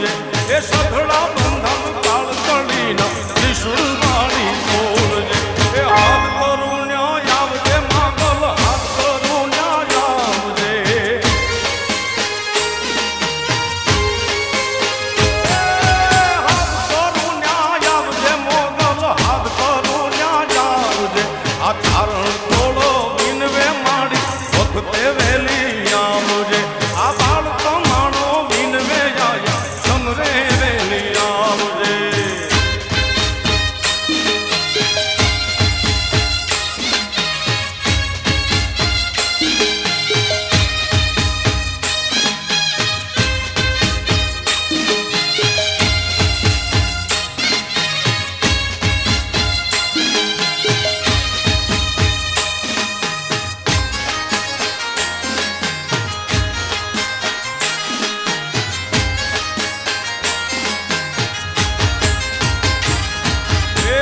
આવજે એ સઘળા બંધન કાળ તળીના ત્રિશુળ વાળી બોલજે એ હાથ કરું ન્યાય આવજે માંગલ હાથ કરું ન્યાય આવજે હાથ કરું ન્યાય આવજે મોગલ હાથ કરું ન્યાય આવજે આ ચારણ તોડો વિનવે માડી વખતે વેલી આવજે આ બાળ કમાણો વિનવે આયા સમરે વેલી આવજે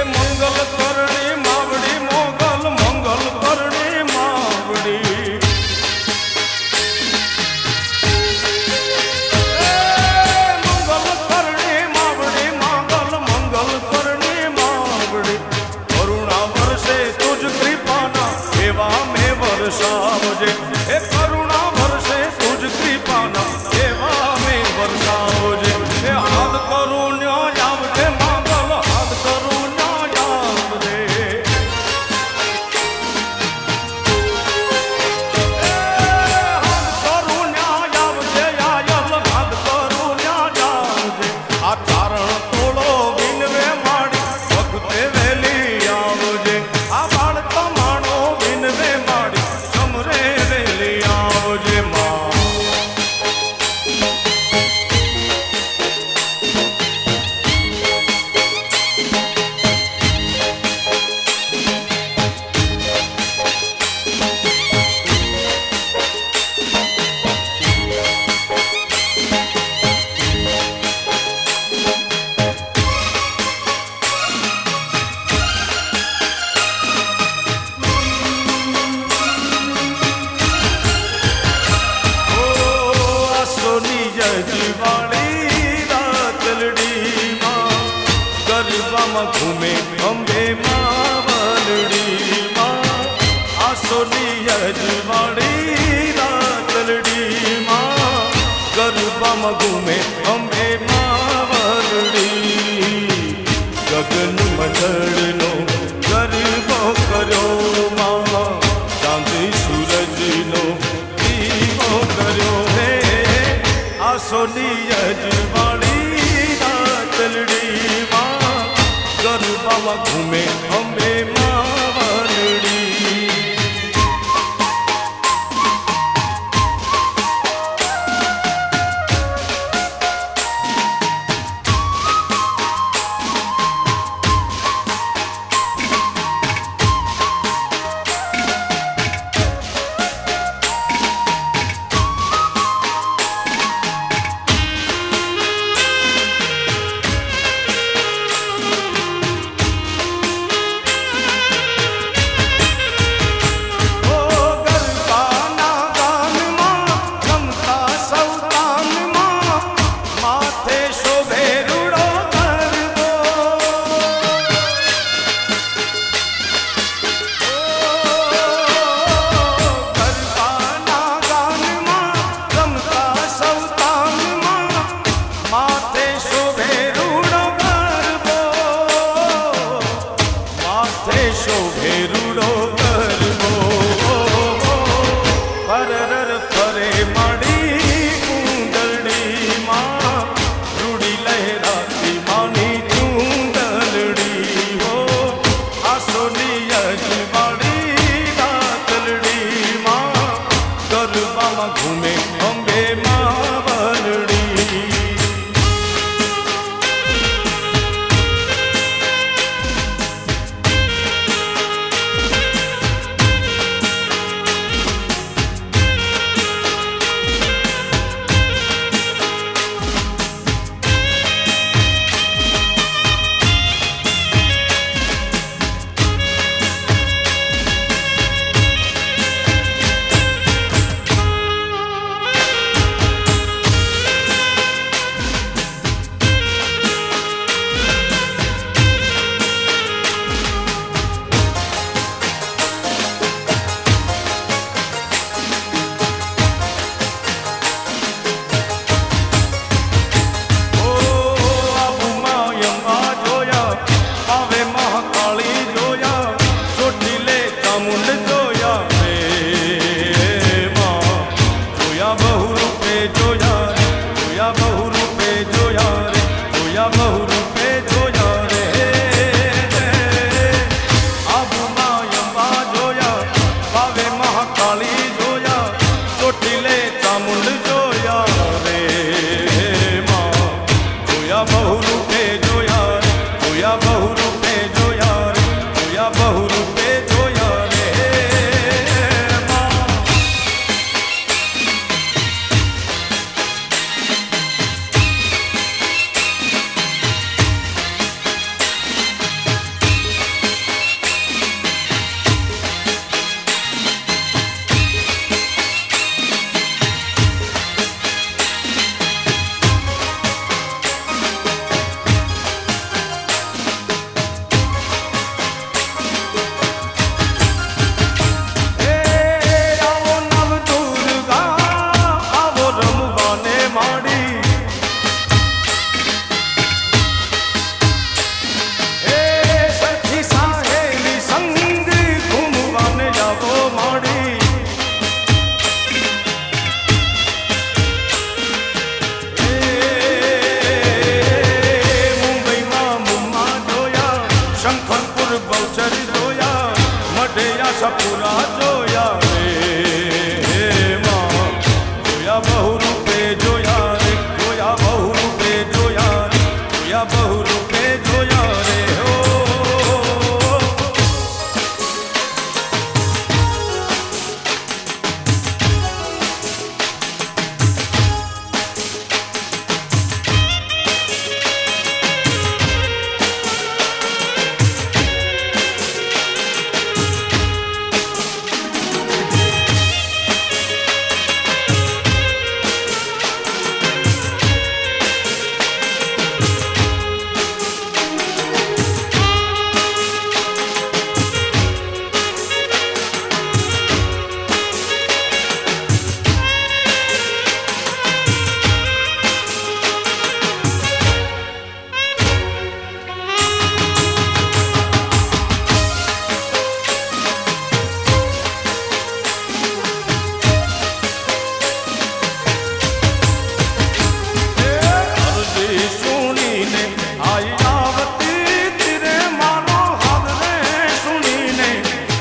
મંગલ કરણી માવડી મોગલ મંગલ કરણી માવડી મંગલ કરણી માવડી મંગલ મંગલ કરણી માવડી કરુણા વર્ષે તુજ કૃપાના એવા મેં વરસાવજે એ કરુણા વર્ષે તુજ કૃપાના એવા મેં વરસાવજે એ હાથ કરું ન્યાય આવજે મંગલ હાથ કરું ઘૂમે અંબે માવલડી માં આસોની અજવાળી રાતલડી માં ગરબામાં ઘૂમે અંબે માવલડી ગગન મંડળનો ગરબો કર્યો માં ચાંદી સૂરજનો દીવો કર્યો હે આસોની અજવાળી રાતલડી માં ગરબામાં ઘૂમે અંબે માવલડી જોયા બહુ રૂપે જોયા રે આબુમાં અંબા જોયા પાવે મહાકાળી જોયા ચોટીલે ચામુંડ જોયા રે માં જોયા બહુ રૂપે જોયા રે જોયા બહુ રૂપે જોયા રે જોયા બહુ રૂપે જોયા રે માં સપુરા જોયા રે માં જોયા બહુ રૂપે જોયા રે જોયા બહુ રૂપે જોયા રે જોયા બહુ રૂપે જોયા રે હો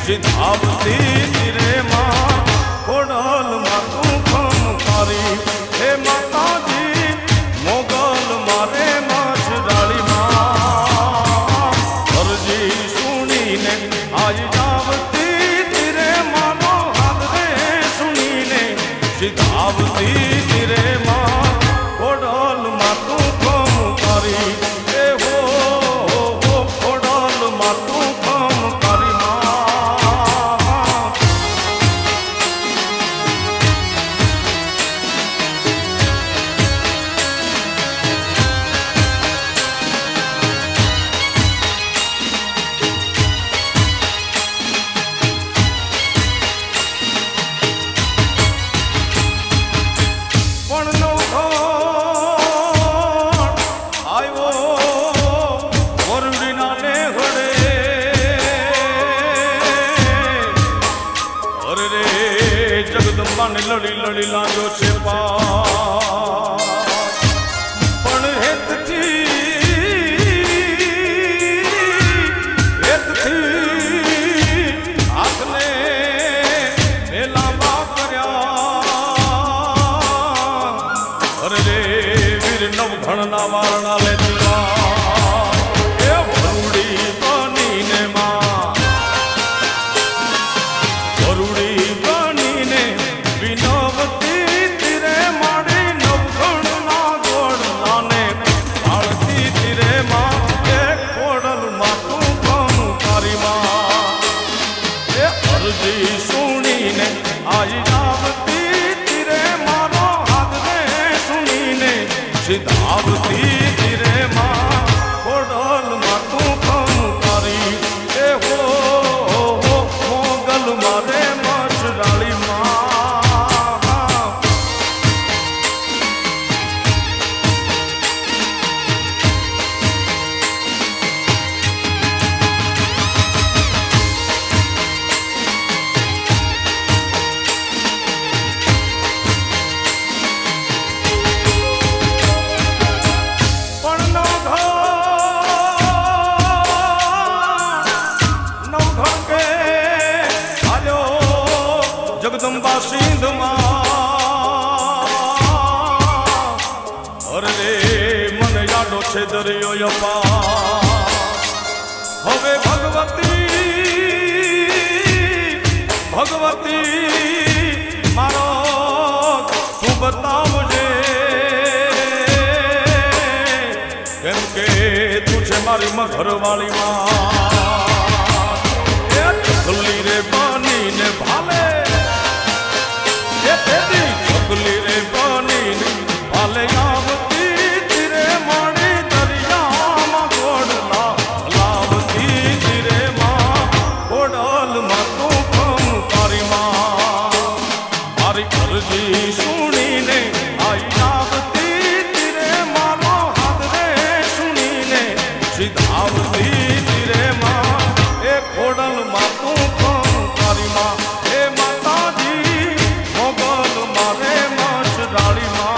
સિદ્ધાવતી તીરે માં ખોડલ માં તું ખમકારી હે માતાજી મોગલ મારે મછડાળી માં અરજી સુણીને આઈ જાવતી તીરે માનો હાથ રે સુણીને સિદ્ધાવતી તીરે માં ખોડલ માં તું ખમકારી હે હો ખોડલ માં તું ખમકારી માં જગદંબાને લડી લડી લાગ્યો છે પણ હેતથી હાથને મેલામાં કર્યા અરે રે વીર નવઘણના વારણા લે વરુડી બનીને માં વરુડી બનીને વિનવતી તીરે માડી નવઘણના ગોળલાને પાળતી તીરે માં એ ખોડલમાં તું ખમકારી માં એ અરજી સુણીને આઈ આવતી તીરે મારો હાથ રે સુણીને સિદ્ધાવતી તીરે માં ખોડલમાં તું ખમકારી એ હો મોગલ મારે મછડાળી માં પણ નો છે દરિયો અપાર હવે ભગવતી મારો તું બતાવજે કેમ કે તું છે મારી મઘરવાળી માં એ ચકલી રે બનીને ભાલે એ તેદી ચકલી રે બનીને ભાલે આવતી ધીરે મારી દરિયામાં ગોડલા હલાવતી ધીરે માં ગોડલમાં તું ખમ તારી માં મારી અરજી સુણીને આઈ આવતી ધીરે મારો હાથ રે સુણીને સીધાવતી ધીરે માં એ ગોડલમાં તું ખમ તારી માં એ માતાજી મોગલ મારે મચરાળી માં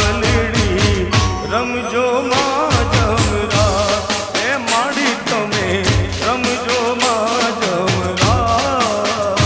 માવલડી રમજો માં જમરા એ માડી તમે રમજો માં જમરા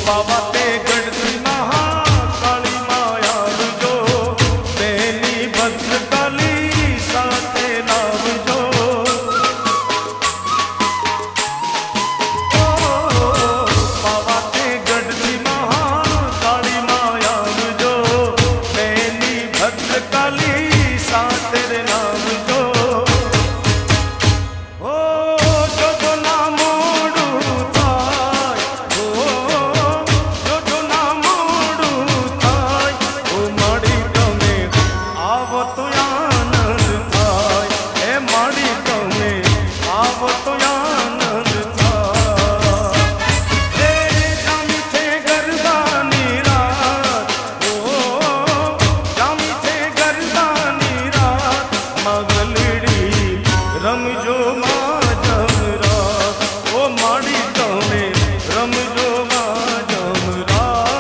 બાબા તે ગઢની મહાકાળી માયા આવજો તેની ભદ્રકાલી સાથે લાવજો બાબા તે ગઢની મહાકાળી માયા આવજો તેની ભદ્રકાલી સાથે લાવજો રમજો માં જમરા ઓ માડી તમે રમજો માં જમરા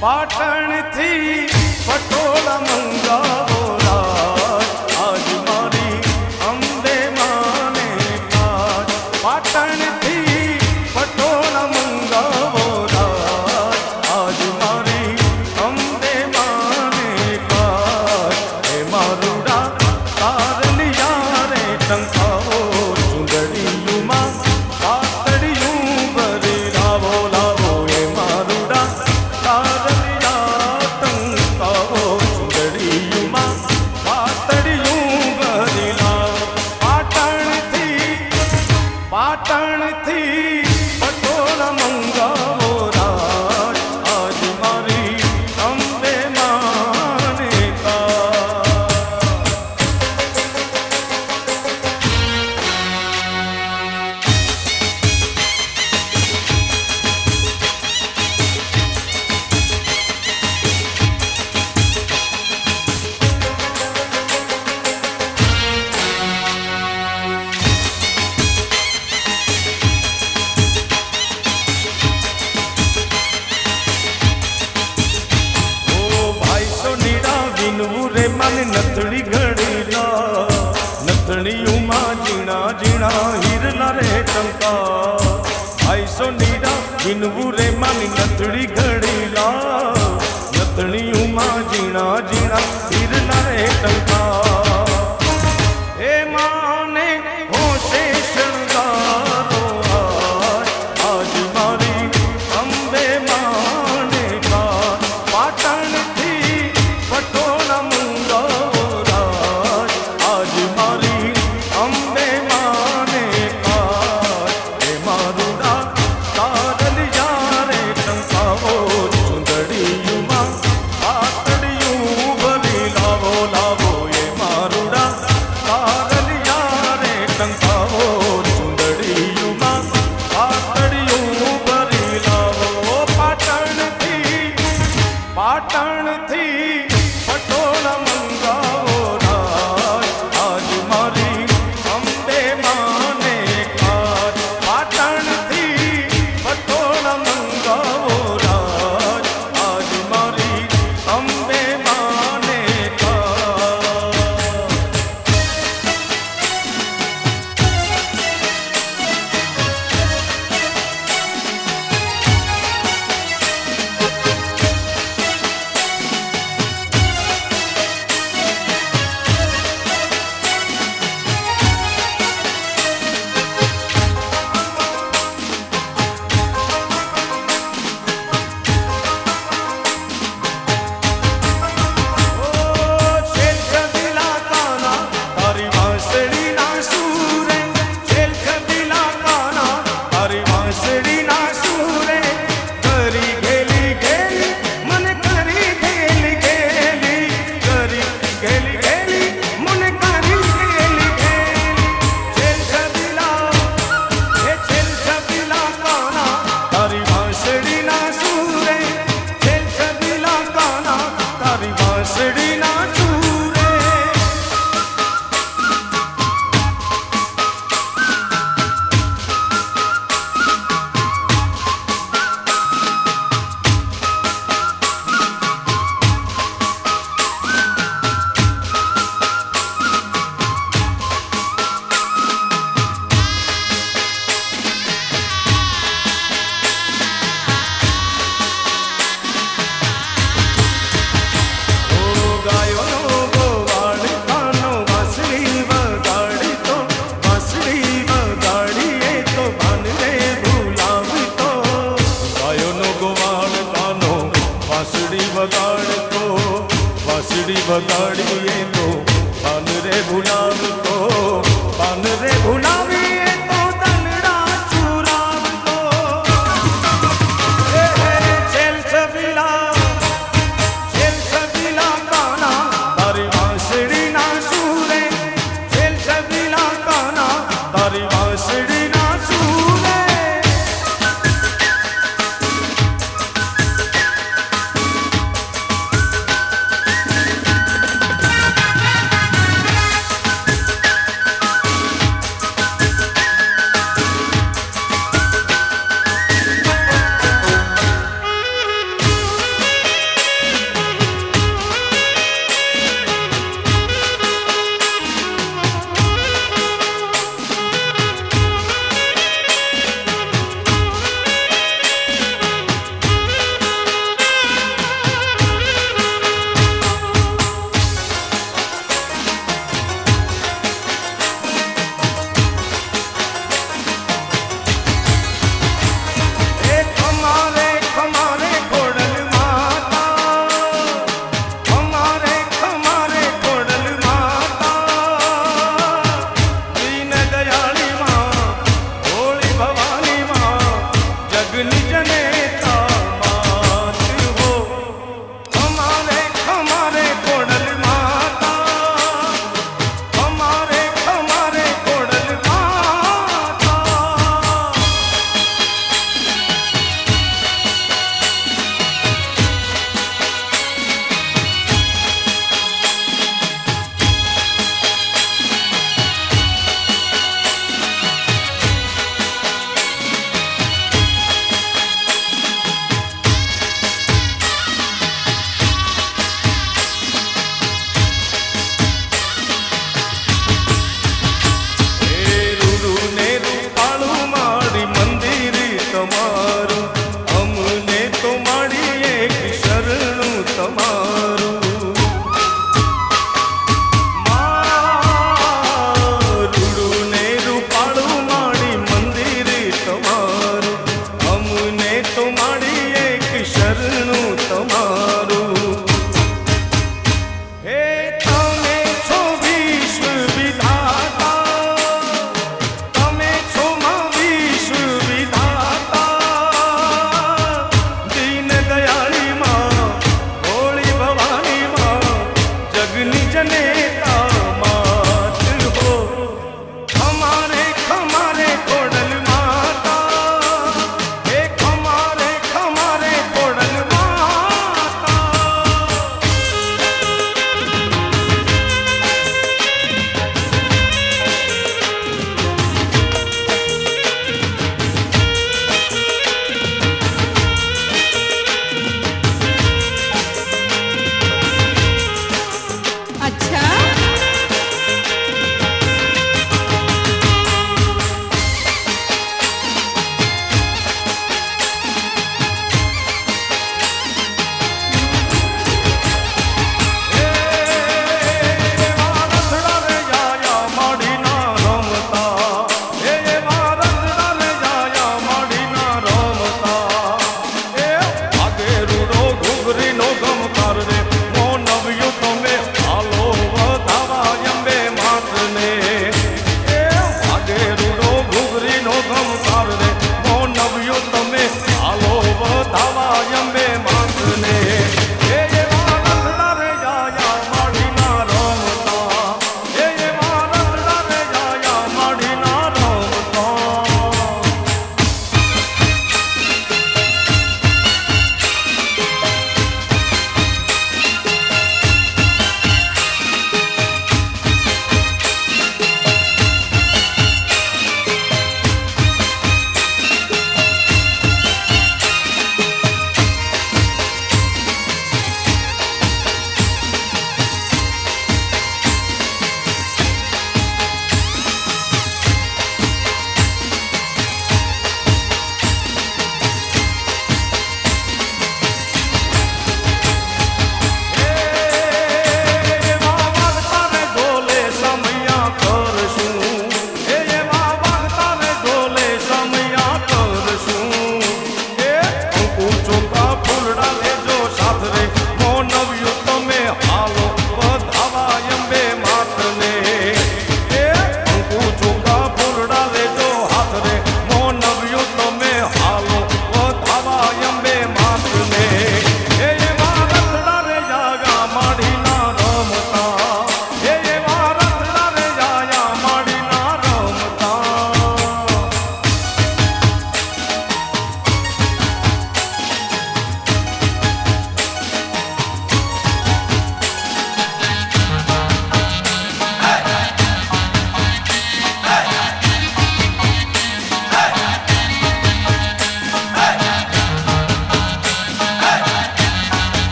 પાટણથી પટોળા મંગાવો રાજ આજ મારી અંબે માને કાજ પાટણથી પટોળા મંગાવો રાજ આજ મારી અંબે માને કાજ હે મારુડા તારલિયા રે ટંકાવો ચુંદડીયુમાં પાતળિયું ભરી લાવો લાવો હે મારુડા પાટણથી પટોળા મંગાવો રાજ આજ મારી અંબે માને કાજ નથડી ઘડીલા નથડીયુમાં ઝીણા ઝીણા હીરલા રે ટંકા આઈસો નીડા વિનવું રે માની નથડી ઘડીલા નથડીયુમાં ઝીણા ઝીણા હીરલા રે ટંકા એ માને હોશે શણગારો આજ મારી અંબે માને કાજ પાટણથી પટોળા મંગાવો રાજ આજ મારી વાંસળી વગાડીએ તો પાન રે ભૂલાવતો, પાન રે ભૂલાવીએ તો દલડા ચુરાવતો. છેલ છબીલા કાના તારી વાંસળી ના સુરે, છેલ છબીલા કાના તારી વાંસળી ના સુરે.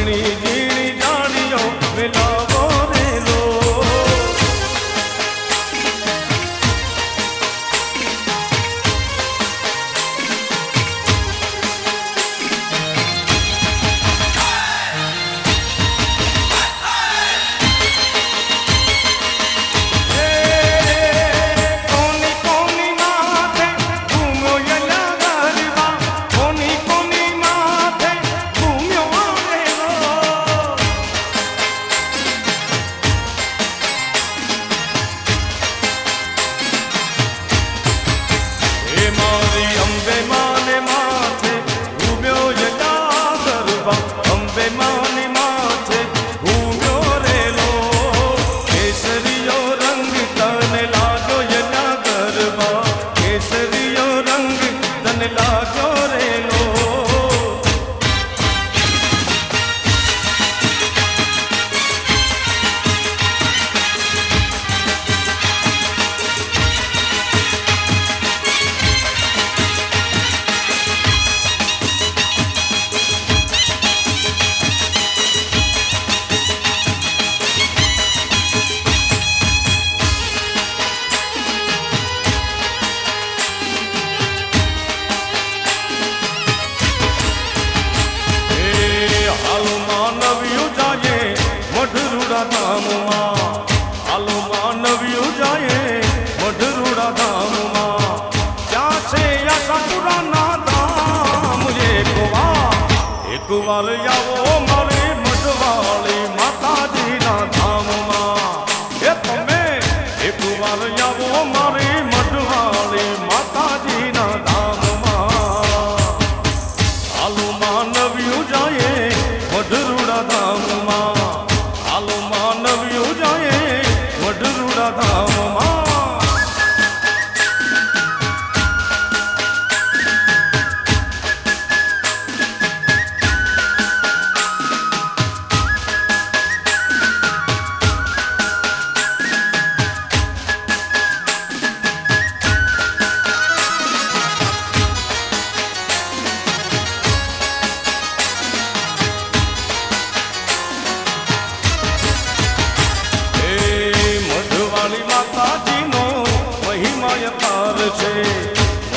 ઝીણી ઝીણી જાણીઓ મિલાવો રેલો વાર આવો મારી મઢવાળી માતાજીના ધામમાં એ તમે એક વાર આવો મારી મઢવાળી માતાજીના ધામમાં હાલો માનવ્યું જાય મઢરુડા ધામમાં હાલો માનવ્યું જાય મઢરુડા ધામમાં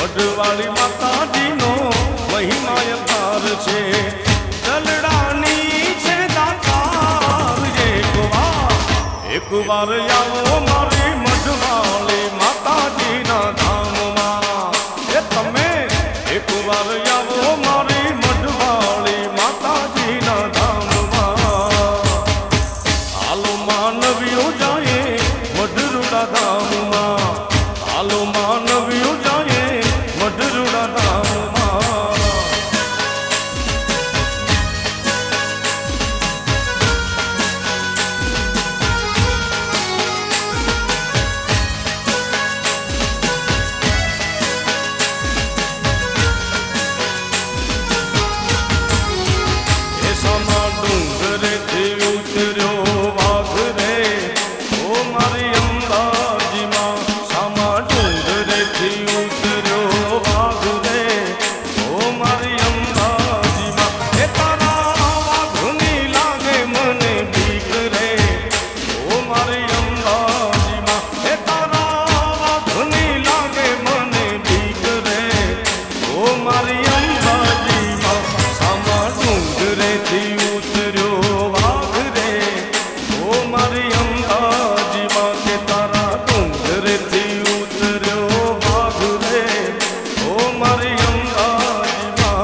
મઢવાળી માતાજીનો મહિમા પાર છે દલડાની છે દાતાર એક વાર આવો મારી મઢવાળી માતાજીના ધામમાં એ તમે એક વાર આવો મારી મઢવાળી માતાજીના ધામમાં હાલો માનવ્યો જાય મઢરુડા ધામમાં હાલો માનવ્યો જાય મઢરુડા ધામમાં એસામાં ડુંગરેથી ઉતર્યો વાઘ રે ઓ મારી અંબાજીમાં સામા ડુંગરેથી ઉતર્યો વાઘ રે ઓ મારી અંબાજીમાં એ તારા વાઘની લાગે મને બીક રે ઓ મારી અંબાજીમાં એ તારા વાઘની લાગે મને બીક રે ઓ મારી અંબાજીમાં સામા ડુંગરેથી ઉતર્યો વાઘ રે ઓ મારી અંબાજીમાં કે તારા ડુંગરેથી ઉતર્યો વાઘ રે ઓ મારી અંબાજીમાં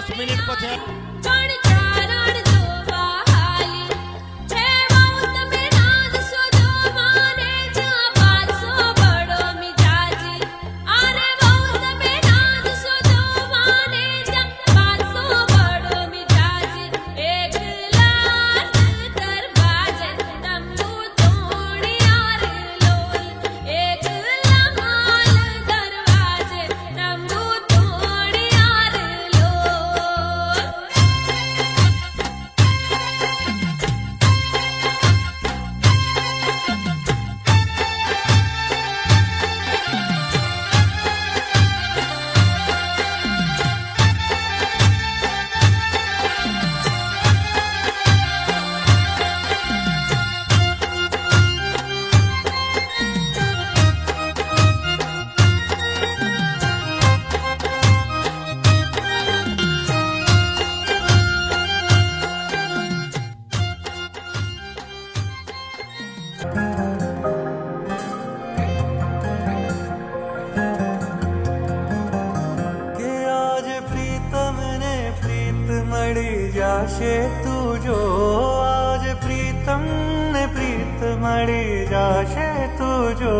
10 મિનિટ પછી પણ ચારણ જોવા હાલી હે વાઉ તમે નાદ સુજો માને જા પાસો બડો મિજાજી અરે વાઉ તમે નાદ સુજો માને જા પાસો બડો મિજાજી એક લાલ દરવાજે તમુ તોડી આર લોલ એક લાલ દરવાજે તમુ તોડી આર લોલ કે આજ પ્રીતમ ને પ્રીત મળી જાશે તું જો આજ પ્રીતમ ને પ્રીત મળી જાશે તું જો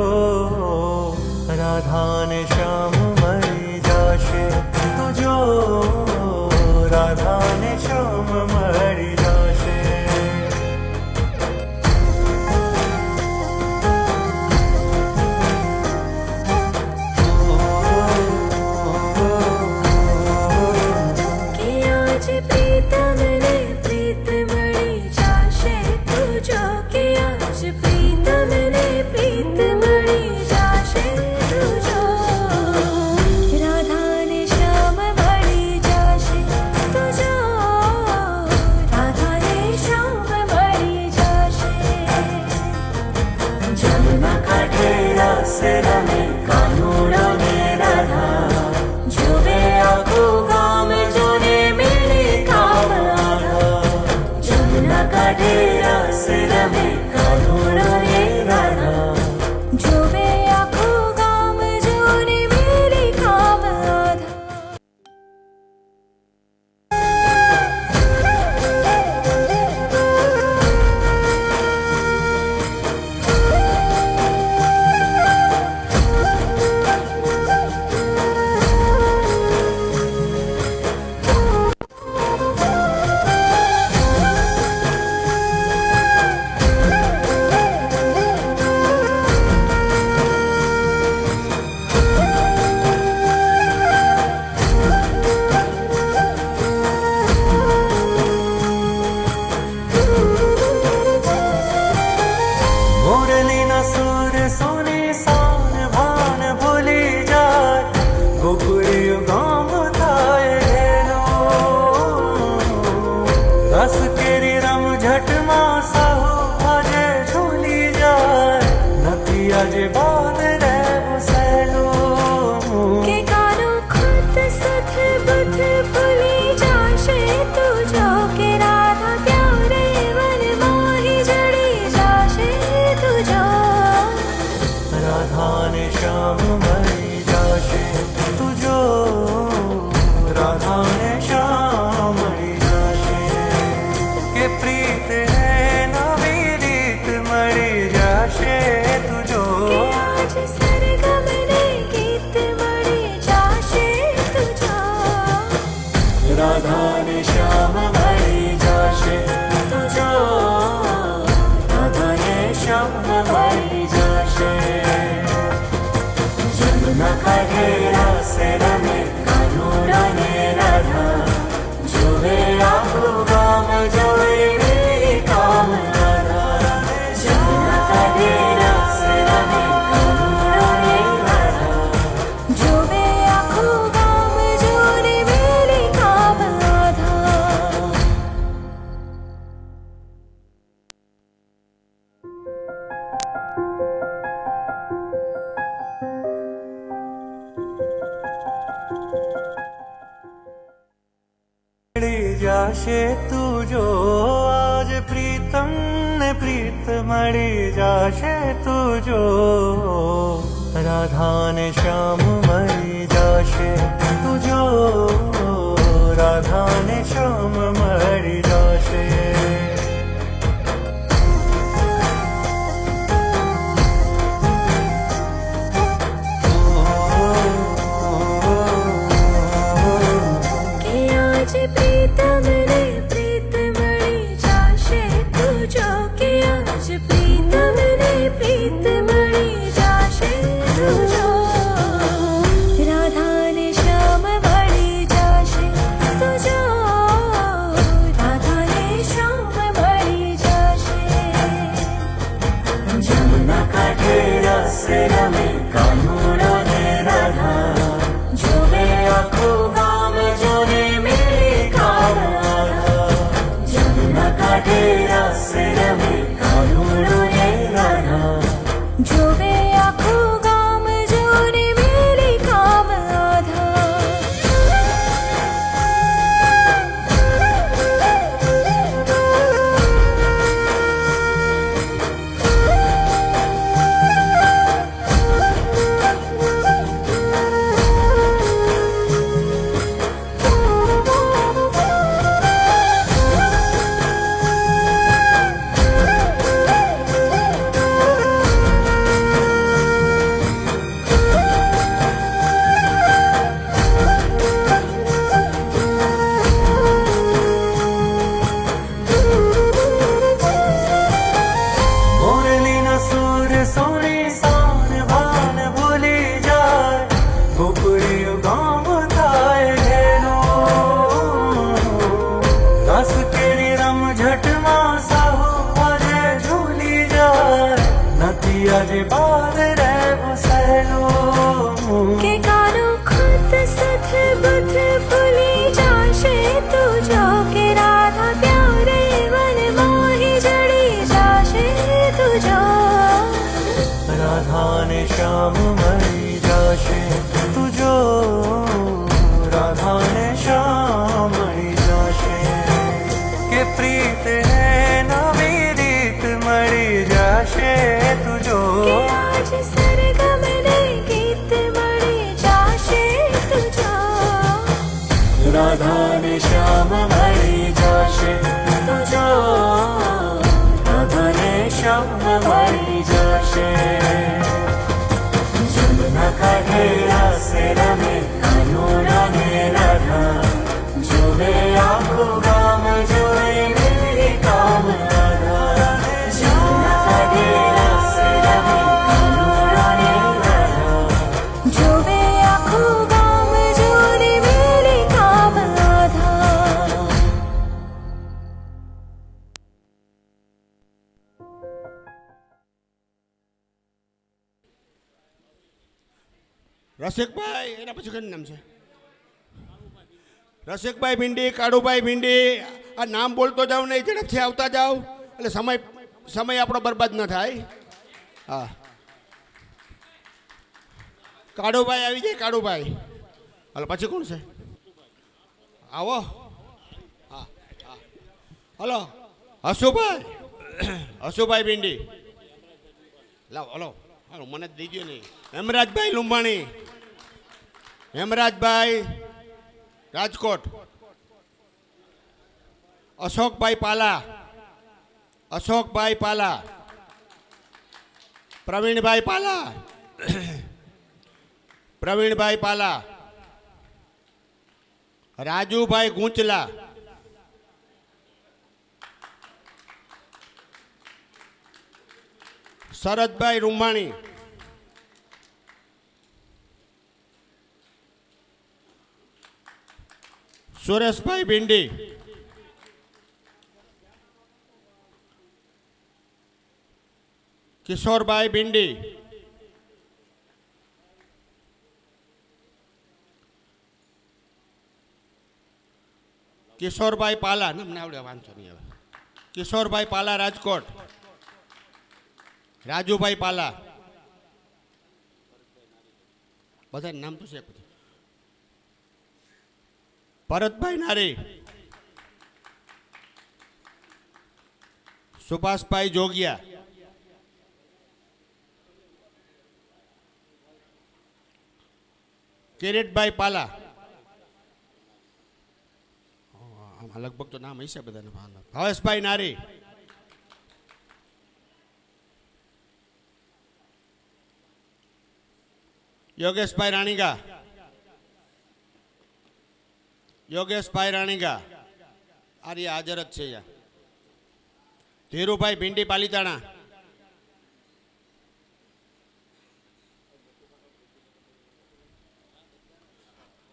રાધા ને શ્યામ મળી જાશે તું જો રાધા ને શ્યામ મળી જાશે કે આજ પ્રીતમ ને પ્રીત મળી જાશે તું જો કે આજ પ્રીતમ ને પ્રીત મળી જાશે તું જો રાધા ને શ્યામ મળી જાશે તું જો રાધા ને શ્યામ મળી જાશે જમના કાંઠે રાસ રમે કાનુડો ને રાધા જોવે આખું ગામ જોને મેળે કામ આધા જમના કાંઠે રાસ રમે કાનુડો ને રાધા જોવે આખું ગામ જોને મેળે કામ આધા મોરલીના સુર સુની સાન ભાન ભૂલી જાય ગોકુળિયું ગામ થાય ઘેરો રસ કેરી રમઝટમાં સહુ આજે ઝૂલી જાય નથી આજે બાદ રહેવું સહેલું કે કાનો ખુદ સુધ બુધ ભૂલી જાશે તું જો કે રાધા ત્યારે વનમાં હી જડી જાશે તું જો રાધા ને શ્યામ મળી જાશે તું જો રાધા ને શ્યામ મળી જાશે કે પ્રીત ને નવી રીત મળી જાશે તું જો કે આજ સરગમ ને ગીત મળી જાશે તું જો રાધા ને શ્યામ મળી જાશે તું જો રાધા ને શ્યામ મળી જાશે જમના કાંઠે રાસ રમે કાનુડા ને રાધા જોવે આખું ગામ જોવે મેરી કામ રાધા જમના કાંઠે રાસ રમે કાનુડા ને રાધા જોવે આખું ગામ જોને મેળે કામ આધા મળી જાશે તું જો આજ પ્રીતમ ને પ્રીત મળી જાશે તું જો રાધા ને શ્યામ મળી જાશે તું જો રાધા ગામ થાય ઘેરું રસ કેરી રમઝટમાં સાહુ આજે ઝૂલી જાય નથી આજે બાદ રહેવું સહેલું કે કાનો ખુદ સુધ બુધ ભૂલી જાશે તું જો કે રાધા ત્યારે મન મોહી જડી જાશે તું જો રાધાને શ્યામ મળી જશે તું જો રાધાને શ્યામ મળી જશે કે પ્રીત હે નવી રીત મળી જશે તું જો કે આજ સરગમ ને ગીત મળી જાશે તું જો રાધાને શ્યામ મળી જશે તું જો રાધાને શ્યામ મળી જશે જમના કાંઠે રાસે રમે કાનોડા ને રાધા જોવે આખું ગામ જોવે મેરી કામ રાધા જમના કાંઠે રાસે રમે કાનોડા ને રાધા જોવે આખું ગામ જોડે મેરી કામ આધા રસિકભાઈ એના પછી કયું નામ છે? રસિકભાઈ ભીંડી, કાળુભાઈ ભીંડી. આ નામ બોલતો જાવ નહીં, ઝડપથી આવતા જાઓ એટલે સમય આપણો બરબાદ ન થાય. હા, કાળુભાઈ આવી જાય. કાળુભાઈ હાલો, પછી કોણ છે? આવો. હા હા, હલો હસુભાઈ. હસુભાઈ ભીંડી લાવો. હલો હાલો, મને જ દઈ દો નહીં. હેમરાજભાઈ લુંબાણી. હેમરાજભાઈ રાજકોટ. અશોકભાઈ પાલા. અશોકભાઈ પાલા. પ્રવીણભાઈ પાલા. પ્રવીણભાઈ પાલા. રાજુભાઈ ગુંચલા. શરદભાઈ રૂમાણી. સુરેશભાઈ ભીંડી. કિશોરભાઈ ભીંડી. કિશોરભાઈ પાલા. નામ આવડે, વાંચો નહીં હવે. કિશોરભાઈ પાલા રાજકોટ. રાજુભાઈ પાલા. બધા નામ તો છે. ભરતભાઈ નારી. સુભાષભાઈ જોગિયા. કિરીટભાઈ પાલા. આમાં લગભગ તો નામ હશે બધાને. ભાવેશભાઈ નારી. યોગેશભાઈ રાણીગા. યોગેશભાઈ રાણીગા. આર્ય હાજર જ છે યા. ધીરુભાઈ ભીંડી પાલીતાણા.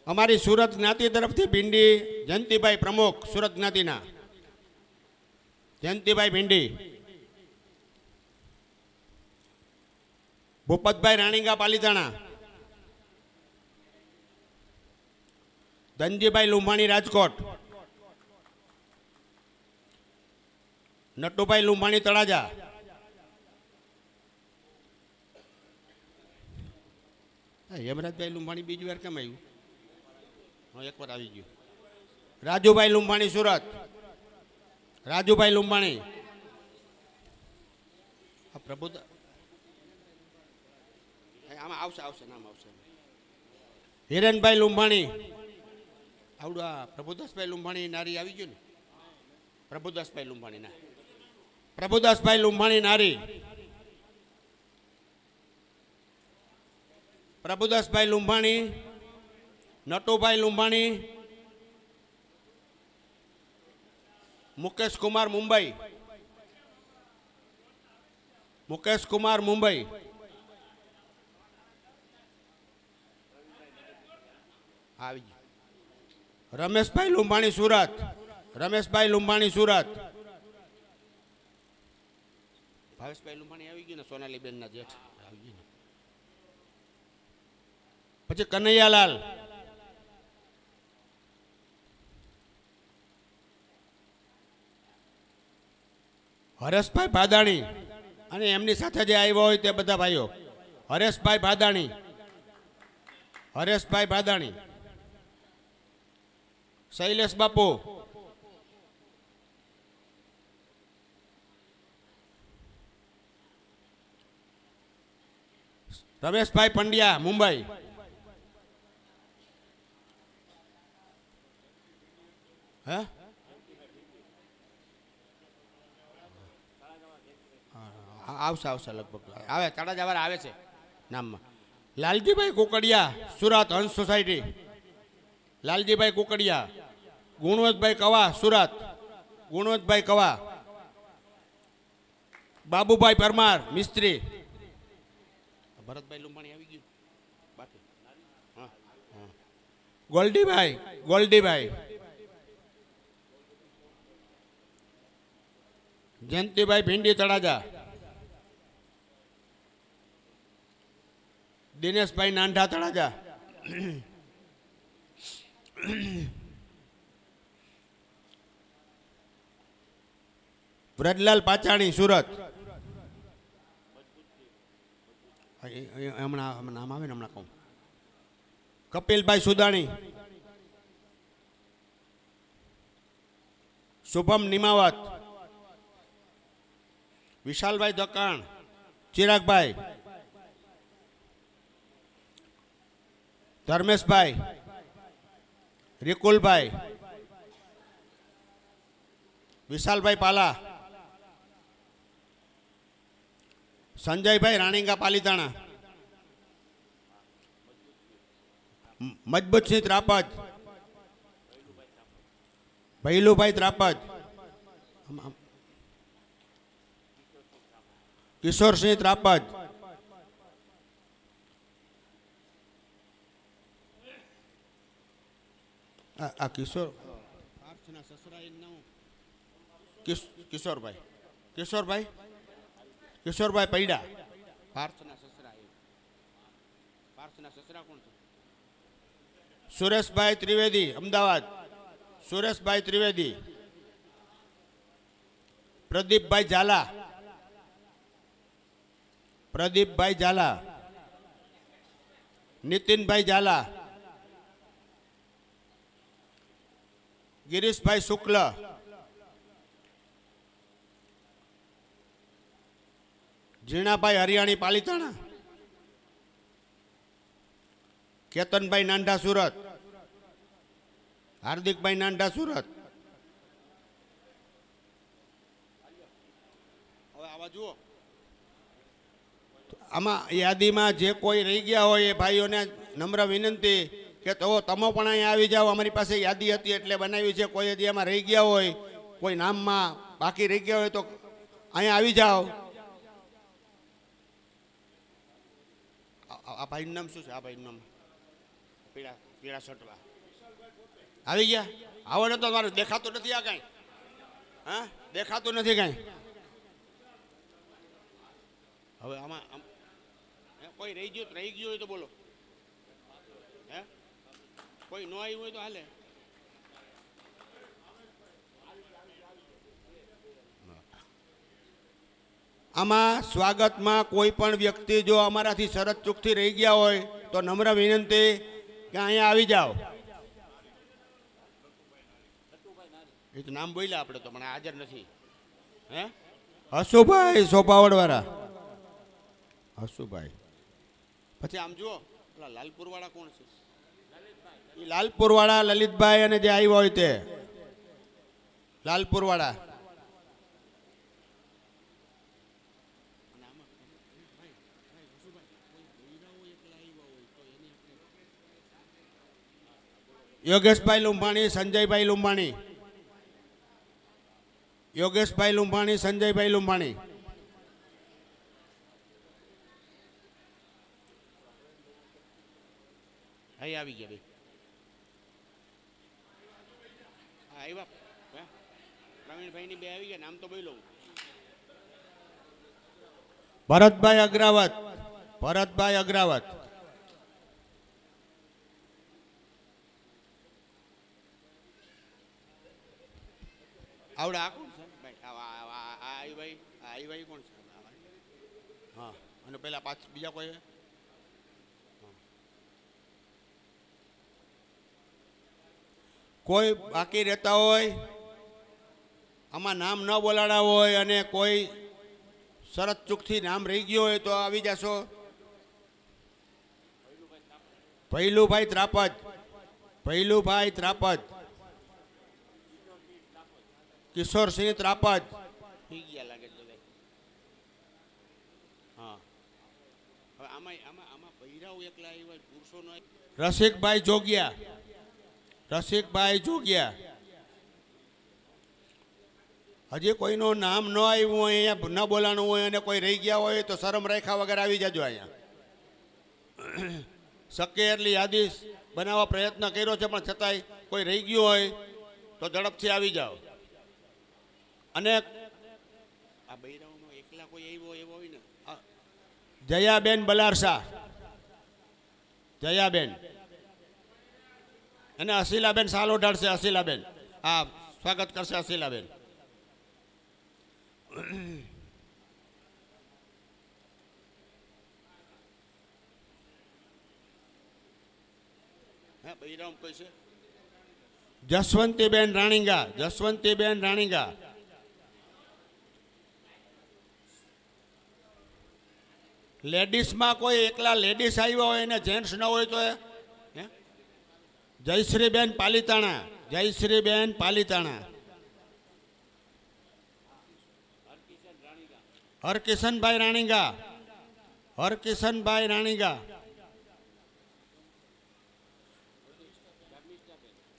અમારી સુરત જ્ઞાતિ તરફથી ભીંડી જયંતિભાઈ પ્રમુખ. સુરત જ્ઞાતિના જયંતિભાઈ ભીંડી. ભૂપતભાઈ રાણીગા પાલીતાણા. ધનજીભાઈ લુંબાણી રાજકોટ. નટુભાઈ લુંબાણી તળાજા. હેમરાજભાઈ લુંબાણી બીજી વાર કેમ આવ્યું? એકવાર આવી ગયું. રાજુભાઈ લુંબાણી સુરત. રાજુભાઈ લુંબાણી. આ પ્રભુદા આમાં આવશે નામ આવશે. હિરેનભાઈ લુંબાણી. આવડું આ પ્રભુદાસભાઈ લુંબાણી નારી આવી ગયું ને. પ્રભુદાસભાઈ લુંબાણી ના. પ્રભુદાસભાઈ લુંબાણી નારી. પ્રભુદાસભાઈ લુંબાણી. નટુભાઈ લુંબાણી. મુકેશ કુમાર મુંબઈ. મુકેશ કુમાર મુંબઈ. આવી ગયું. રમેશભાઈ લુંબાણી સુરત. રમેશભાઈ લુંબાણી સુરત. ભાવેશભાઈ લુંબાણી આવી ગયું ને, સોનાલીબેન ના જેઠ આવી ગયું ને. પછી કનૈયાલાલ. હરેશભાઈ ભાદાણી અને એમની સાથે જે આવ્યા હોય તે બધા ભાઈઓ. હરેશભાઈ ભાદાણી. હરેશભાઈ ભાદાણી. શૈલેષ બાપુ. રમેશભાઈ પંડ્યા મુંબઈ. હે આવશે આવશે લગભગ આવે. તળાજાવાળા આવે છે નામમાં. લાલજીભાઈ કુકડિયા સુરત હંસ સોસાયટી. લાલજીભાઈ કુકડિયા. ગુણવંતભાઈ કવા સુરત. ગુણવંતભાઈ કવા. બાબુભાઈ પરમાર મિસ્ત્રી. ભરતભાઈ લુંબાણી આવી ગયું બાકી. હા હા. ગોલ્ડીભાઈ. ગોલ્ડીભાઈ. જયંતિભાઈ ભીંડી તળાજા. દિનેશભાઈ નાંઢા તળાજા. વ્રજલાલ પાચાણી સુરત. હમણાં નામ આવે ને હમણાં કહું. કપિલભાઈ સુદાણી. શુભમ નિમાવત. વિશાલભાઈ દકાણ. ચિરાગભાઈ. ધર્મેશભાઈ. રિકુલભાઈ. વિશાલભાઈ પાલા. સંજયભાઈ રાણીંગા પાલીતાણા. મજબૂતસિંહ ત્રાપજ. ભૈલુભાઈ ત્રાપજ. કિશોરસિંહ ત્રાપજ. આ કિશોર કિશોરભાઈ. કિશોરભાઈ. કિશોરભાઈ પૈડા. પાર્થના સસરા. પાર્થના સસરા કોણ છે? સુરેશભાઈ ત્રિવેદી અમદાવાદ. સુરેશભાઈ ત્રિવેદી. પ્રદીપભાઈ ઝાલા. પ્રદીપભાઈ ઝાલા. નીતિનભાઈ ઝાલા. ગિરીશભાઈ શુક્લ. ઝીણાભાઈ હરિયાણી પાલીતાણા. કેતનભાઈ નાંઢા સુરત. હાર્દિકભાઈ નાંઢા સુરત. હવે આવા જુઓ. આમાં યાદીમાં જે કોઈ રહી ગયા હોય એ ભાઈઓને નમ્ર વિનંતી કે તમે પણ અહીંયા આવી જાઓ. અમારી પાસે યાદી હતી એટલે બનાવી છે. કોઈ હજી એમાં રહી ગયા હોય, કોઈ નામમાં બાકી રહી ગયા હોય તો અહીંયા આવી જાઓ. આ ભાઈનું નામ શું છે? આ ભાઈનું નામ પીળા પીળા શર્ટમાં આવી ગયા. આવો ને તો મારું દેખાતું નથી. આ કાંઈ હા દેખાતું નથી કાંઈ. હવે આમાં કોઈ રહી ગયું હોય તો બોલો. હે કોઈ ન આવ્યું હોય તો હાલે. આમાં સ્વાગતમાં કોઈ પણ વ્યક્તિ જો અમારાથી શરત ચૂકથી રહી ગયા હોય તો નમ્ર વિનંતી કે અહીંયા આવી જાઓ. એ તો નામ બોલ્યા આપણે તો પણ હાજર નથી. હે હસુભાઈ સોપાવડવાળા. હસુભાઈ. પછી આમ જુઓ પેલા લાલપુર વાળા કોણ છે? એ લાલપુર વાળા લલિતભાઈ અને જે આવ્યા હોય તે લાલપુર વાળા. યોગેશભાઈ લુંબાણી. સંજયભાઈ લુંબાણી. યોગેશભાઈ લુંબાણી. સંજયભાઈ લુંબાણી. અહીં આવી ગયા ભાઈ. આવ્યા પ્રવીણભાઈની બે આવી ગયા, નામ તો બોલો. ભરતભાઈ અગ્રાવત, ભરતભાઈ અગ્રાવત. આવડે આ કોણ છે ભાઈ? આ ભાઈ કોણ છે? હા, અને પેલા પાછ બીજા કોઈ? કોઈ બાકી રહેતા હોય આમાં નામ ન બોલાડા હોય અને કોઈ શરત ચૂકથી નામ રહી ગયો હોય તો આવી જશો. ભૈલુભાઈ ત્રાપજ, ભૈલુભાઈ ત્રાપજ, કિશોરસિંહ ત્રાપજ. હા, હવે આમાં ભૈરાવ એકલા આવ્યા, પુરુષોનો. રસિકભાઈ જોગિયા, રસિકભાઈ જોગિયા. હજી કોઈનું નામ ન આવ્યું હોય, અહીંયા ન બોલાનું હોય અને કોઈ રહી ગયા હોય તો શરમ રાખ્યા વગર આવી જજો અહીંયા. શક્ય એટલી યાદી બનાવવા પ્રયત્ન કર્યો છે, પણ છતાંય કોઈ રહી ગયું હોય તો ઝડપથી આવી જાઓ. અને આ બૈરાઓમાં એકલા કોઈ આવ્યો એવો હોય ને. જયાબેન બલારસા, જયાબેન અને અશીલાબેન સાલ ઓઢાડશે. અશીલાબેન આ સ્વાગત કરશે. અશીલાબેન બૈરામ કોઈ છે? જસવંતીબેન રાણીગા, જસવંતીબેન રાણીગા. લેડીઝમાં કોઈ એકલા લેડીઝ આવ્યા હોય ને જેન્ટ્સ ન હોય તો જયશ્રીબેન પાલિતાણા, જયશ્રીબેન પાલિતાણા. હરકિશનભાઈ રાણીગા, હરકિશનભાઈ રાણીગા.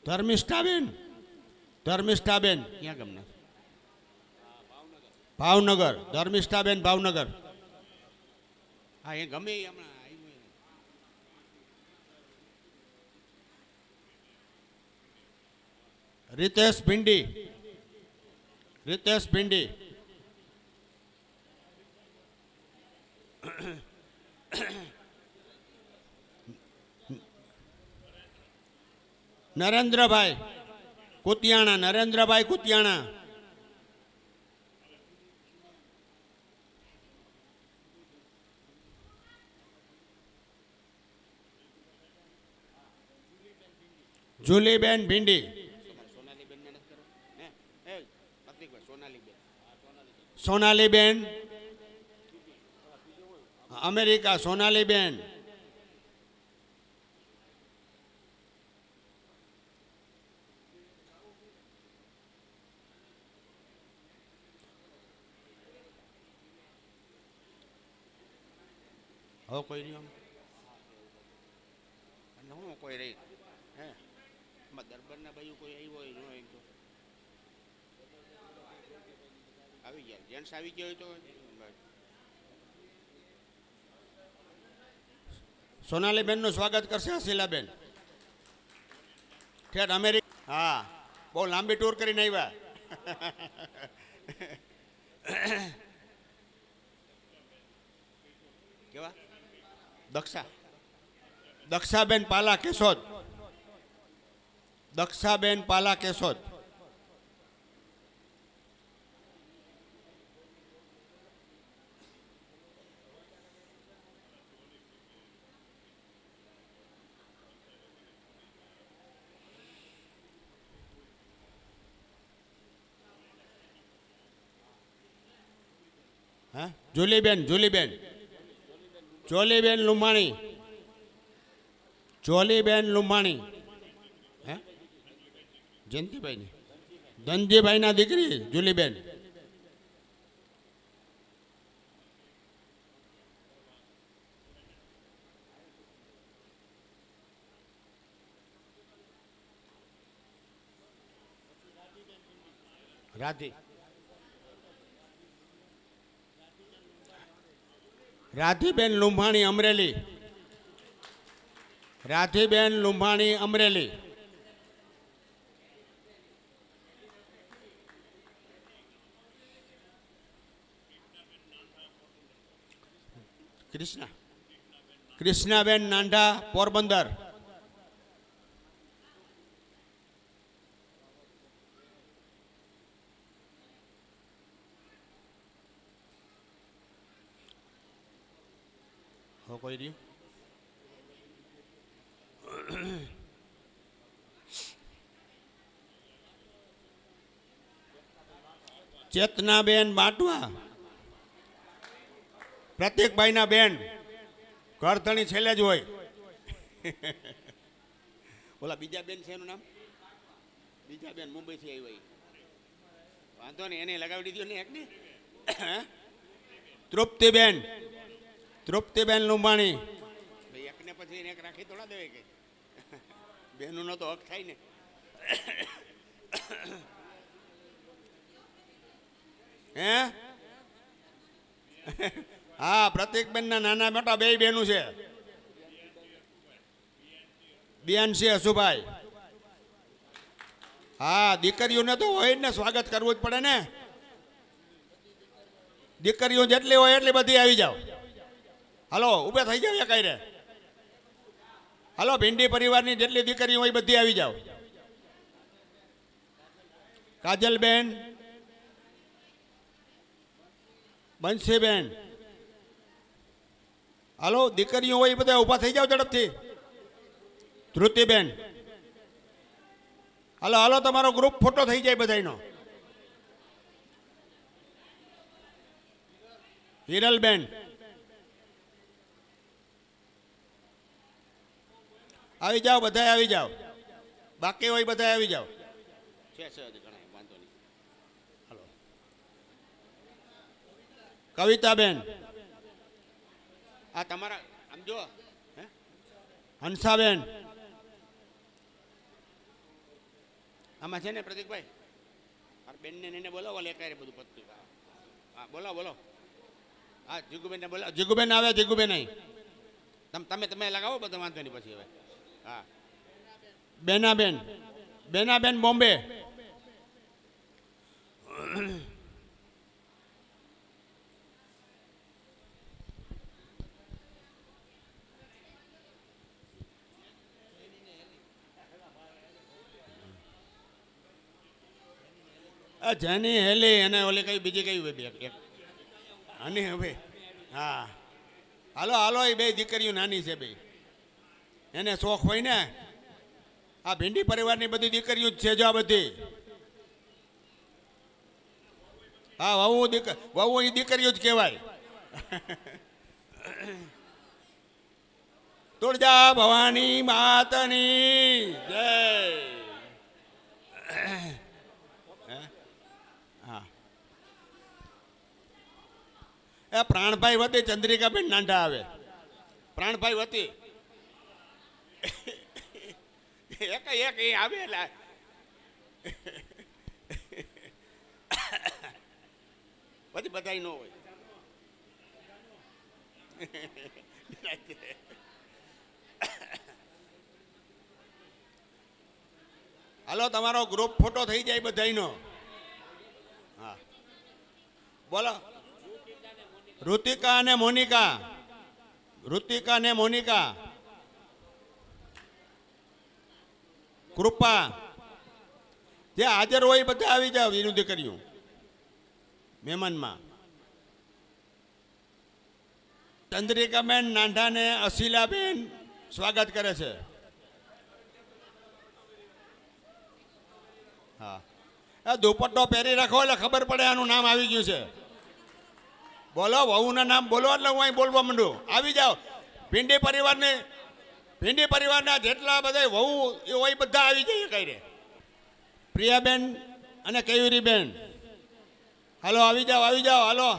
ધર્મિષ્ઠાબેન, ધર્મિષ્ઠાબેન ક્યાં ગમના? ભાવનગર, ધર્મિષ્ઠાબેન ભાવનગર. હા, એ ગમે હમણાં. रितेश भिंडी, रितेश भिंडी. नरेंद्र भाई कुतियाणा, नरेंद्र भाई कुतियाणा. जूलीबेन भिंडी, सोनालीबेन अमेरिका, सोनालीबेन. हो कोई नहीं, हम कोई रही है दरबार ना भाई कोई आई वो तो આવી ગયા. જેન્ટ્સ આવી ગયો હોય તો સોનાલીબેનનું સ્વાગત કરશે હસીલાબેન. ઠેઠ અમેરિકા. હા, બહુ લાંબી ટૂર કરીને આવ્યા. કેવા? દક્ષા, દક્ષાબેન પાલા કેશોદ, દક્ષાબેન પાલા કેશોદ. હા, જુલીબેન, જુલીબેન, જોલીબેન લુંબાણી, જોલીબેન લુંબાણી. હે, જયંતિભાઈની, ધનજીભાઈના દીકરી જુલીબેન. રાધી, રાધીબેન લુંભાણી અમરેલી, રાધીબેન લુંભાણી અમરેલી. કૃષ્ણાબેન નાંઢા, પોરબંદર. કોઈ રહ્યું? ચેતનાબેન બાટવા, પ્રત્યેકભાઈના બેન, ઘર ધણી છેલ્લે જ હોય. ઓલા બીજા બેન છે, એનું નામ બીજા બેન, મુંબઈથી આવી. વાંધો નહીં, એને લગાવી દીધો ને એકને. તૃપ્તિબેન, તૃપ્તિબેન લુંબાણી. ભાઈ એકને પછી એને એક રાખી થોડા દેવે કે બેનનો તો હક થાય ને. હે હા, પ્રતિકબેન ના નાના મોટા બે બેનું છે. બેન છે હસુભાઈ. હા, દીકરીઓને તો હોય ને, સ્વાગત કરવું જ પડે ને. દીકરીઓ જેટલી હોય એટલી બધી આવી જાઓ. હાલો, ઊભા થઈ જાવ એકાઈ રે. હાલો, ભીંડી પરિવારની જેટલી દીકરીઓ હોય બધી આવી જાઓ. કાજલબેન, બંસીબેન, હાલો, દીકરીઓ હોય બધા ઊભા થઈ જાઓ ઝડપથી. ધ્રુતિબેન, હાલો હાલો, તમારો ગ્રુપ ફોટો થઈ જાય બધાનો. હિરલબેન, આવી જાઓ, બધા આવી જાઓ. બાકી હોય બધા આવી જાઓ. છે ઘણા, વાંધો નહીં. હાલો, કવિતાબેન, આ તમારા આમ જો. હંસાબેન, આમાં છે ને પ્રતિકભાઈ, બેનને એને બોલાવો, લેકાય બધું પતું. હા, બોલો બોલો. હા, જીગુબેન ને બોલાવો. જીગુબેન આવે, જીગુબેન અહીં. તમે લગાવો બધો, વાંધો નહીં પછી હવે. હા, બેનાબેન, બેનાબેન બોમ્બે. જેની હેલી અને ઓલી કઈ બીજી કઈ હોય બે અને હવે. હા, હાલો હાલો, એ બે દીકરીઓ નાની છે બે, એને શોખ હોય ને. આ ભીંડી પરિવારની બધી દીકરીઓ જ છે જો આ બધી. હા, વહુ એ દીકરીઓ જ કહેવાય. તુળજા ભવાની માતની જય. એ પ્રાણભાઈ વતી ચંદ્રિકાબેન નાંઢા આવે. પ્રાણભાઈ વતી એક એક એ આવે. પછી બધાય ન હોય. હાલો, તમારો ગ્રુપ ફોટો થઈ જાય બધાયનો. હા, બોલો. ઋતિકા અને મોનિકા, ઋતિકા અને મોનિકા, કૃપા, જે હાજર હોય બધા આવી જાવ. વિનંતી કર્યું મહેમાનમાં. ચંદ્રિકાબેન નાંઢાને અશીલાબેન સ્વાગત કરે છે. હા, દુપટ્ટો પહેરી રાખો એટલે ખબર પડે આનું નામ આવી ગયું છે. બોલો, વહુના નામ બોલો એટલે હું અહીં બોલવા માંડું. આવી જાઓ. ભીંડી પરિવારના જેટલા બધા વહુ એ હોય બધા આવી જાય કઈ રે. પ્રિયાબેન અને કેયુરીબેન, હાલો આવી જાઓ, આવી જાઓ. હાલો,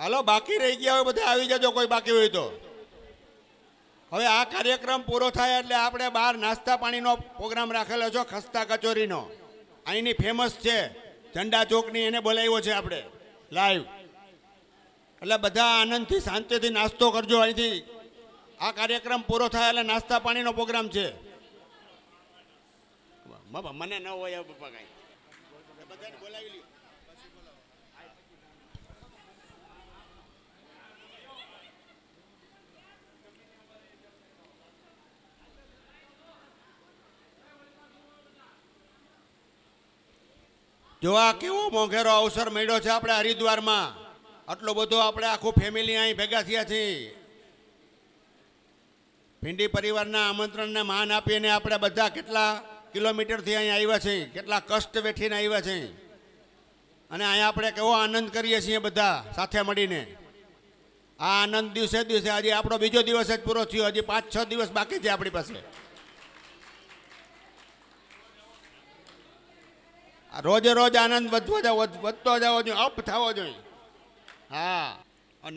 હાલો બાકી રહી ગયા હોય બધા આવી જજો, કોઈ બાકી હોય તો. હવે આ કાર્યક્રમ પૂરો થાય એટલે આપણે બહાર નાસ્તા પાણીનો પ્રોગ્રામ રાખેલો છે, ખસ્તા કચોરીનો. અહીંની ફેમસ છે ઝંડા ચોકની, એને બોલાવ્યો છે આપણે લાઈવ. એટલે બધા આનંદથી શાંતિથી નાસ્તો કરજો અહીંથી. આ કાર્યક્રમ પૂરો થાય એટલે નાસ્તા પાણીનો પ્રોગ્રામ છે. મને ન હોય પપ્પા કાંઈ બધાને બોલાવી લ્યો. જો આ કેવો મોંઘેરો અવસર મળ્યો છે આપણે હરિદ્વારમાં. આટલો બધો આપણે આખું ફેમિલી અહીં ભેગા થયા છીએ. ભીંડી પરિવારના આમંત્રણને માન આપીને આપણે બધા કેટલા કિલોમીટરથી અહીં આવ્યા છીએ, કેટલા કષ્ટ વેઠીને આવ્યા છીએ. અને અહીંયા આપણે કેવો આનંદ કરીએ છીએ બધા સાથે મળીને. આ આનંદ દિવસે દિવસે આજે આપણો બીજો દિવસ જ પૂરો થયો, હજી 5-6 દિવસ બાકી છે આપણી પાસે. રોજે રોજ આનંદ વધતો જવો જોઈએ, અપ થવો જોઈએ. હા,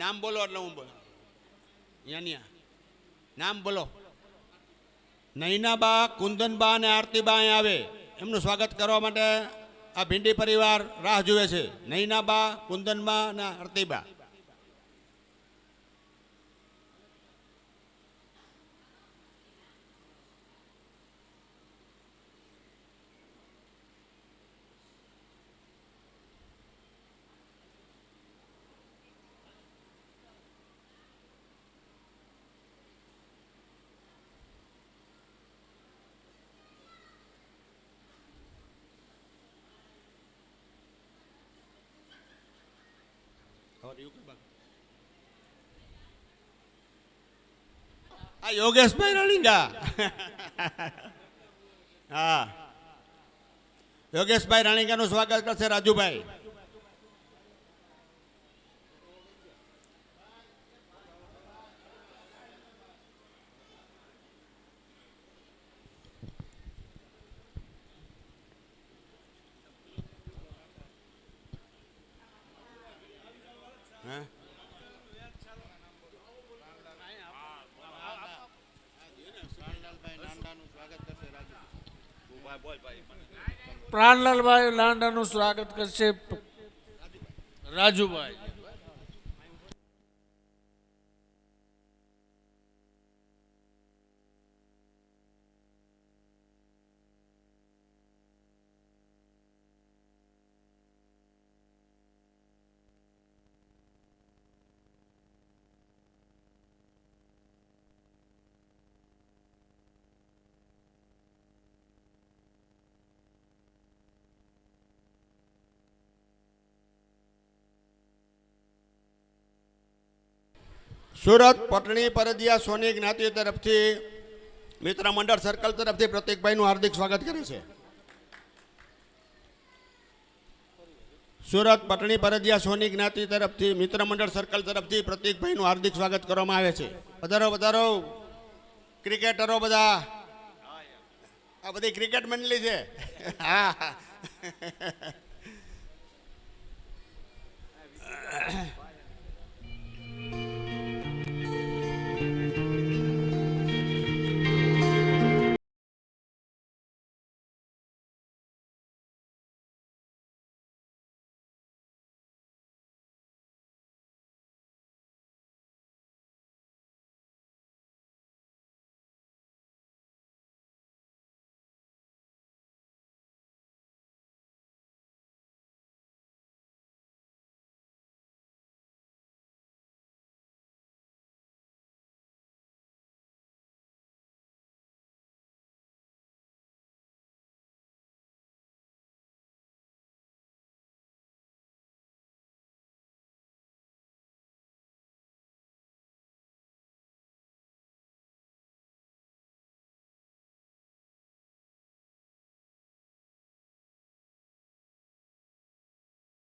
નામ બોલો એટલે હું બોલો. યાનિયા નામ બોલો. નૈનાબા, કુંદનબા અને આરતીબા અહીં આવે, એમનું સ્વાગત કરવા માટે આ ભીંડી પરિવાર રાહ જુએ છે. નૈનાબા, કુંદનબા અને આરતીબા. આ યોગેશભાઈ રણીંગા. હા, યોગેશભાઈ રણીંગાનું સ્વાગત કરશે રાજુભાઈ. પ્રાણલાલભાઈ લાંડાનું સ્વાગત કરશે રાજુભાઈ. સુરત પટણી પરદિયા સોની જ્ઞાતિ તરફથી મિત્ર મંડળ સર્કલ તરફથી પ્રતિકભાઈનું હાર્દિક સ્વાગત કરે છે. સુરત પટણી પરદિયા સોની જ્ઞાતિ તરફથી મિત્ર મંડળ સર્કલ તરફથી પ્રતિકભાઈનું હાર્દિક સ્વાગત કરવામાં આવે છે. વધારો વધારો ક્રિકેટરો બધા, આ બધી ક્રિકેટ મંડળી છે. હા,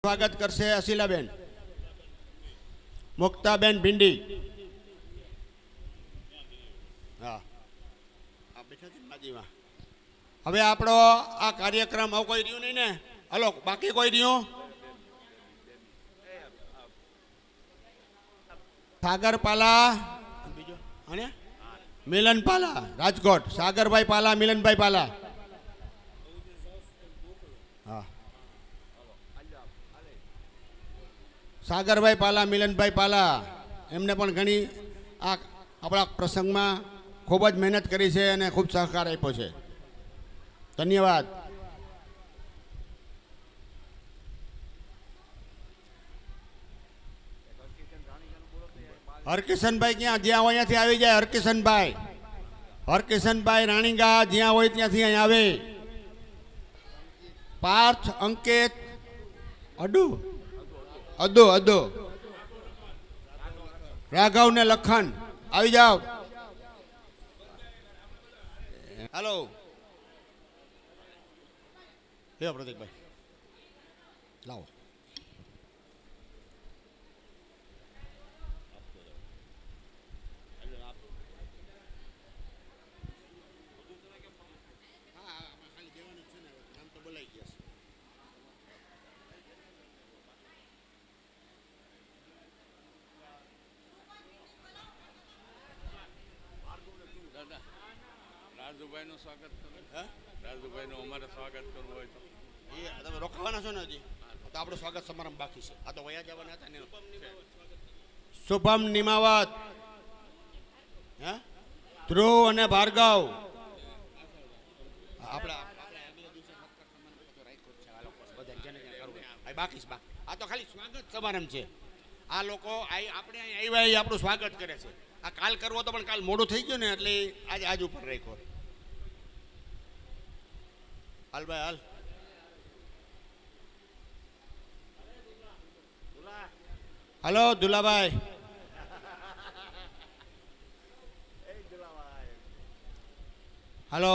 સ્વાગત કરશે અશીલાબેન, મુક્તાબેન ભીંડી. હા, હવે આપણો આ કાર્યક્રમ હવે કોઈ રહ્યું નહીં ને? હલો, બાકી કોઈ રહ્યું? સાગર પાલા બીજો અને મિલન પાલા રાજકોટ. સાગરભાઈ પાલા, મિલનભાઈ પાલા. હા, સાગરભાઈ પાલા, મિલનભાઈ પાલા, એમને પણ ઘણી આ આપણા પ્રસંગમાં ખૂબ જ મહેનત કરી છે અને ખૂબ સહકાર આપ્યો છે. ધન્યવાદ. હરકિશનભાઈ ક્યાં? જ્યાં હોય ત્યાંથી આવી જાય. હરકિશનભાઈ, હરકિશનભાઈ રાણીગા, જ્યાં હોય ત્યાંથી અહીં આવે. પાર્થ, અંકિત, અડુ, અદો, અદો, રાઘવ ને લખન આવી જાઓ. હાલો, લ્યો પ્રતિકભાઈ, લાવો. રાજુભાઈનું સ્વાગત કરવું. રાજુભાઈનું અમારે સ્વાગત કરવું હોય તો એ તમે રોકાવાના છો ને હજી? તો આપણું સ્વાગત સમારંભ બાકી છે. આ તો વયા જવાના હતા ને. શુભમ નિમાવત, હે, ધ્રુવ અને ભાર્ગવ. આપણે બાકી છે. આ તો ખાલી સ્વાગત સમારંભ છે. આ લોકો આપણે અહીં આવ્યા એ આપણું સ્વાગત કરે છે. આ કાલ કરવો તો પણ કાલ મોડું થઈ ગયું ને એટલે આજે આજ ઉપર રાખ્યો. હાલ ભાઈ હાલ. હલો દુલાભાઈ. હલો.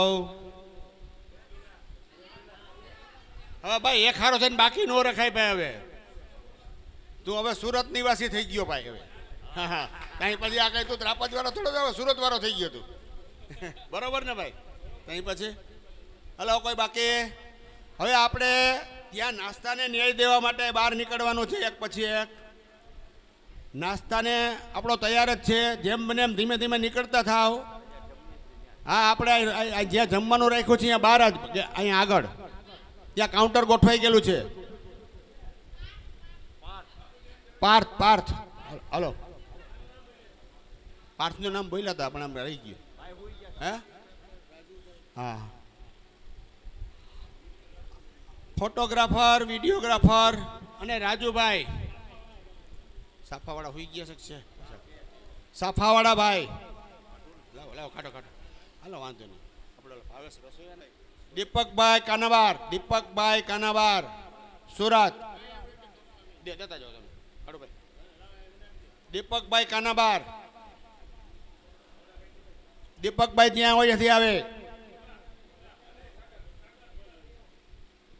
હવે ભાઈ એક હારો થઈને બાકી નો રખાય ભાઈ. હવે તું હવે સુરત નિવાસી થઈ ગયો ભાઈ. હવે હા હા, ત્યાં પછી આ કઈ તું ત્રાપજ વાળો થોડો હવે સુરત વાળો થઈ ગયો તું. બરોબર ને ભાઈ? ત્યાં પછી હલો કોઈ બાકી? હવે આપણે ત્યાં નાસ્તાને ન્યાય દેવા માટે બહાર નીકળવાનું છે એક પછી એક. નાસ્તાને આપણો તૈયાર જ છે. જેમ બને એમ ધીમે ધીમે નીકળતા થાવ. હા, આપણે જ્યાં જમવાનું રાખ્યું છે અહીંયા બહાર જ, અહીંયા આગળ ત્યાં કાઉન્ટર ગોઠવાઈ ગયેલું છે. પાર્થ, પાર્થ, હલો. પાર્થનું નામ બોલ્યા હતા પણ આમ રહી ગયું. હે? હા. ફોટોગ્રાફર, વિડીયોગ્રાફર અને રાજુભાઈ સાફાવાળા હોઈ ગયા છે. સાફાવાળા ભાઈ લાવો લાવો, કાઢો કાઢો. હાલો વાંધો નહીં. આપણે ભાવેશ રસોઈયા નહીં. દીપકભાઈ કાનાબાર, દીપકભાઈ કાનાબાર સુરત. દેતા જાઓ તમે. કાઢો ભાઈ. દીપકભાઈ કાનાબાર. દીપકભાઈ ત્યાં હોય ત્યાંથી આવે.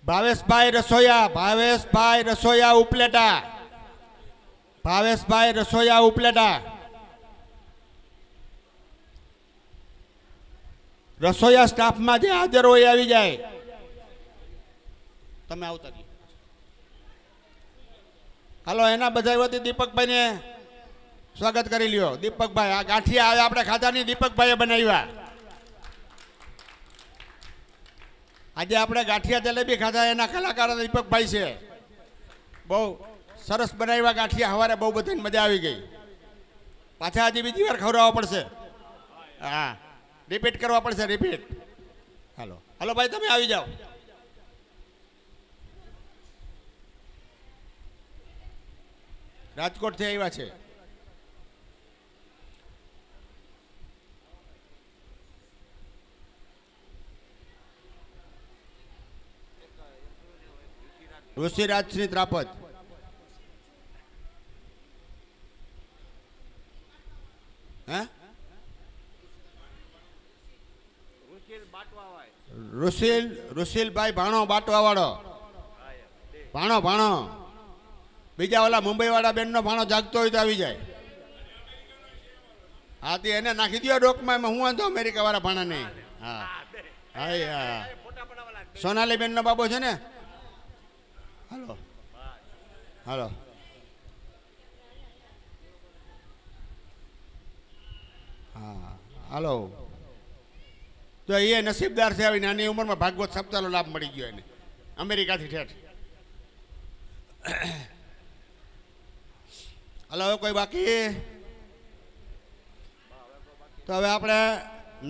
ભાવેશભાઈ રસોયા, ભાવેશભાઈ રસોયા ઉપલેટા, ભાવેશભાઈ રસોયા ઉપલેટા. રસોયા સ્ટાફમાં જે હાજર હોય આવી જાય. તમે આવતા જ. હાલો, એના બધા વતી દીપકભાઈને સ્વાગત કરી લ્યો. દીપકભાઈ, આ ગાંઠિયા આવે આપણે ખાધાની દીપકભાઈએ બનાવ્યા. આજે આપણે ગાંઠિયા જલેબી ખાધા, એના કલાકાર દીપકભાઈ છે. બહુ સરસ બનાવ્યા ગાંઠિયા. સવારે બહુ બધાને મજા આવી ગઈ. પાછા હજી બીજી વાર ખવડાવવા પડશે. હા, રિપીટ કરવા પડશે, રિપીટ. હાલો હાલો ભાઈ, તમે આવી જાઓ. રાજકોટથી આવ્યા છે. ઋષિરાજશ્રી ત્રાપજ. હે? ઋષિલભાઈ ભાણો બાટવા વાળો. ભાણો ભાણો. બીજા ઓલા મુંબઈ વાળા બેન નો ભાણો જાગતો હોય તો આવી જાય. હા, તે એને નાખી દો ડોકમાં. હું વાંધો અમેરિકા વાળા ભાણા નહીં. હા હા હા. સોનાલી બેન નો બાબો છે ને. હાલો હાલો. હા હાલો તો એ નસીબદાર છે આવી નાની ઉંમરમાં ભાગવત સપ્તાહનો લાભ મળી ગયો એને અમેરિકાથી ઠેઠ. હલો હવે કોઈ બાકી? તો હવે આપણે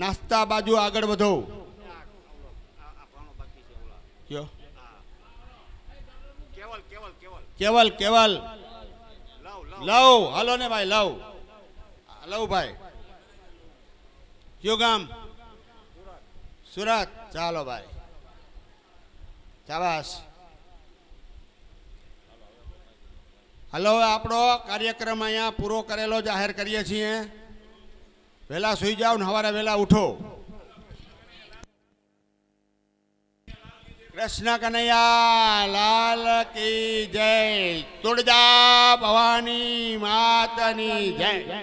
નાસ્તા બાજુ આગળ વધો. કયો? કેવલ કેવલ લવ હાલો ને ભાઈ લવ ભાઈ કયું ગામ? સુરત. ચાલો ભાઈ શાબાશ. હાલો હવે આપણો કાર્યક્રમ અહીંયા પૂરો કરેલો જાહેર કરીએ છીએ. વહેલા સુઈ જાઓ ને સવારે વહેલા ઉઠો. કૃષ્ણ કનૈયા લાલ કી જય. તુળજા ભવાની માતની જય.